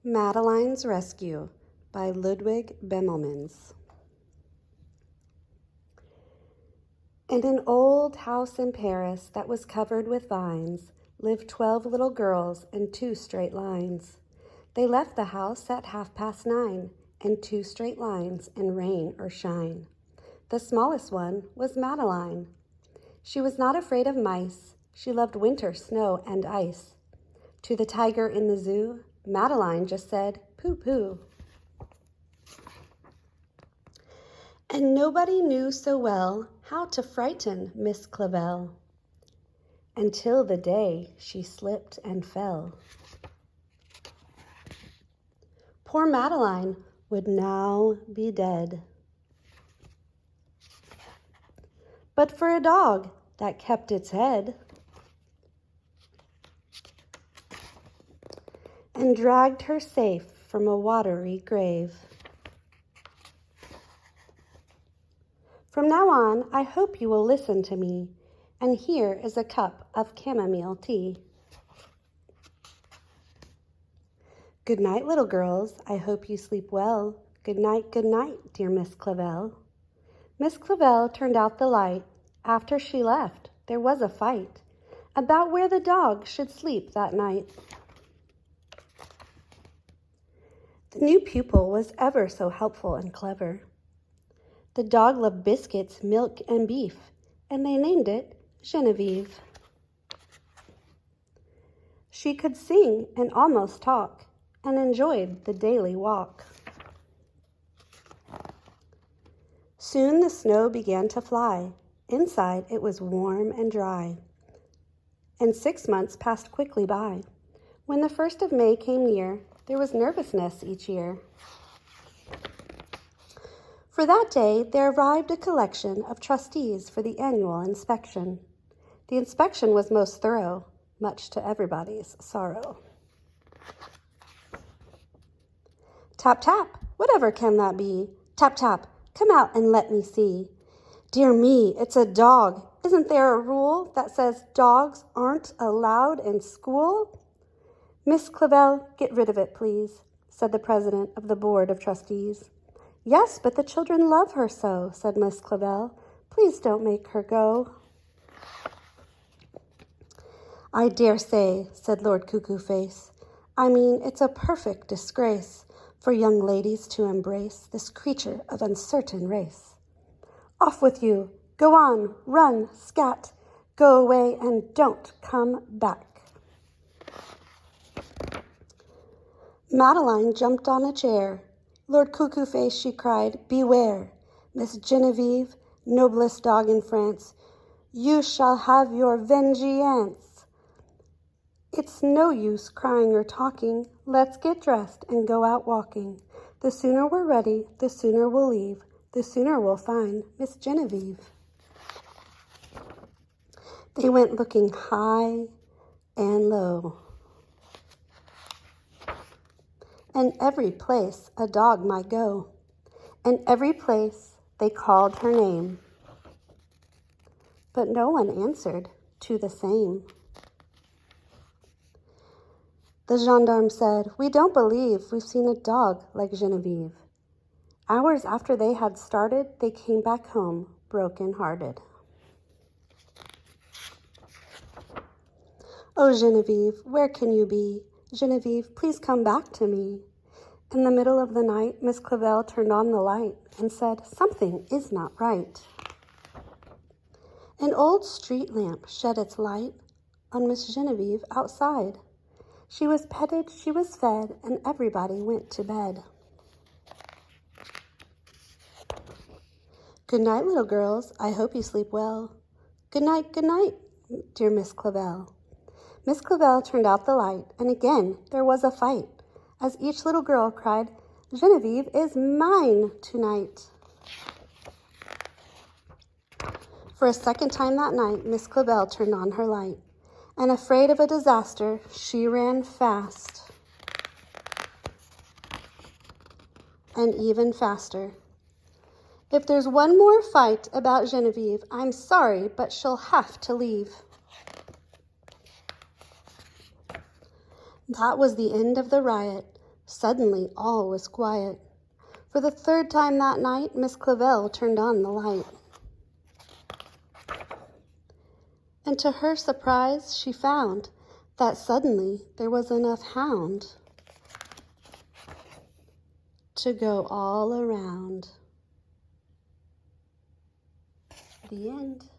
Madeline's Rescue by Ludwig Bemelmans. In an old house in Paris that was covered with vines lived 12 little girls in 2 straight lines. They left the house at 9:30 in 2 straight lines in rain or shine. The smallest one was Madeline. She was not afraid of mice. She loved winter, snow, and ice. To the tiger in the zoo, Madeline just said, "Pooh, pooh." And nobody knew so well how to frighten Miss Clavel, until the day she slipped and fell. Poor Madeline would now be dead. But for a dog that kept its head and dragged her safe from a watery grave. From now on, I hope you will listen to me, and here is a cup of chamomile tea. Good night, little girls. I hope you sleep well. Good night, dear Miss Clavel. Miss Clavel turned out the light. After she left, there was a fight about where the dog should sleep that night. The new pupil was ever so helpful and clever. The dog loved biscuits, milk, and beef, and they named it Genevieve. She could sing and almost talk, and enjoyed the daily walk. Soon the snow began to fly. Inside it was warm and dry, and 6 months passed quickly by. When the 1st of May came near, there was nervousness each year. For that day, there arrived a collection of trustees for the annual inspection. The inspection was most thorough, much to everybody's sorrow. Tap, tap, whatever can that be? Tap, tap, come out and let me see. Dear me, it's a dog. Isn't there a rule that says dogs aren't allowed in school? Miss Clavel, get rid of it, please, said the president of the board of trustees. Yes, but the children love her so, said Miss Clavel. Please don't make her go. I dare say, said Lord Cuckoo-Face. I mean, it's a perfect disgrace for young ladies to embrace this creature of uncertain race. Off with you. Go on, run, scat. Go away and don't come back. Madeline jumped on a chair. Lord Cuckoo-Face, she cried, beware. Miss Genevieve, noblest dog in France, you shall have your vengeance. It's no use crying or talking. Let's get dressed and go out walking. The sooner we're ready, the sooner we'll leave. The sooner we'll find Miss Genevieve. They went looking high and low, and every place a dog might go, and every place they called her name, but no one answered to the same. The gendarme said, "We don't believe we've seen a dog like Genevieve." Hours after they had started, they came back home broken-hearted. Oh, Genevieve, where can you be? Genevieve, please come back to me. In the middle of the night, Miss Clavel turned on the light and said, something is not right. An old street lamp shed its light on Miss Genevieve outside. She was petted, she was fed, and everybody went to bed. Good night, little girls. I hope you sleep well. Good night, dear Miss Clavel. Miss Clavel turned out the light, and again there was a fight, as each little girl cried, Genevieve is mine tonight. For a second time that night, Miss Clavel turned on her light, and afraid of a disaster, she ran fast, and even faster. If there's one more fight about Genevieve, I'm sorry, but she'll have to leave. That was the end of the riot. Suddenly all was quiet. For the third time that night, Miss Clavel turned on the light. And to her surprise, she found that suddenly there was enough hound to go all around. The end.